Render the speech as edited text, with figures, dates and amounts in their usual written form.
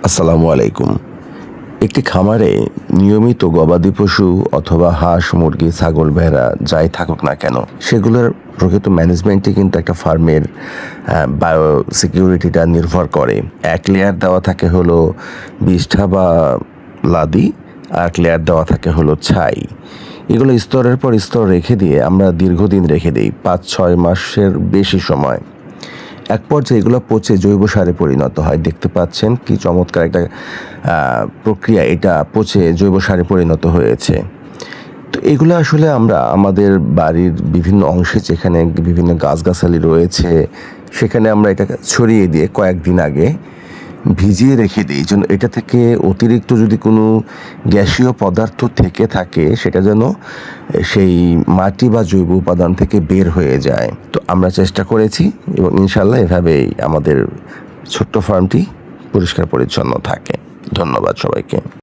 আসসালামু আলাইকুম। একটি খামারে নিয়মিত গবাদি পশু অথবা হাঁস মুরগি ছাগল ভেড়া যাই থাকুক না কেন সেগুলোর প্রকৃত ম্যানেজমেন্টে কিন্তু একটা ফার্মের বায়ো সিকিউরিটিটা নির্ভর করে। এক লেয়ার দেওয়া থাকে হলো বিষ্ঠা বা লাদি, আর এক লেয়ার দেওয়া থাকে হলো ছাই। এগুলো স্তরের পর স্তর রেখে দিয়ে আমরা দীর্ঘদিন রেখে দিই, 5-6 মাসের বেশি সময়। এক পর্যায়ে এগুলো পচে জৈব সারে পরিণত হয়। দেখতে পাচ্ছেন কি চমৎকার একটা প্রক্রিয়া, এটা পচে জৈব সারে পরিণত হয়েছে। তো এগুলো আসলে আমরা আমাদের বাড়ির বিভিন্ন অংশে যেখানে বিভিন্ন গাছগাছালি রয়েছে সেখানে আমরা এটা ছড়িয়ে দিয়ে কয়েকদিন আগে ভিজিয়ে রেখে দিই, যেন এটা থেকে অতিরিক্ত যদি কোনো গ্যাসীয় পদার্থ থেকে থাকে সেটা যেন সেই মাটি বা জৈব উপাদান থেকে বের হয়ে যায়। তো আমরা চেষ্টা করেছি এবং ইনশাল্লাহ এভাবেই আমাদের ছোট্ট ফার্মটি পরিষ্কার পরিচ্ছন্ন থাকে। ধন্যবাদ সবাইকে।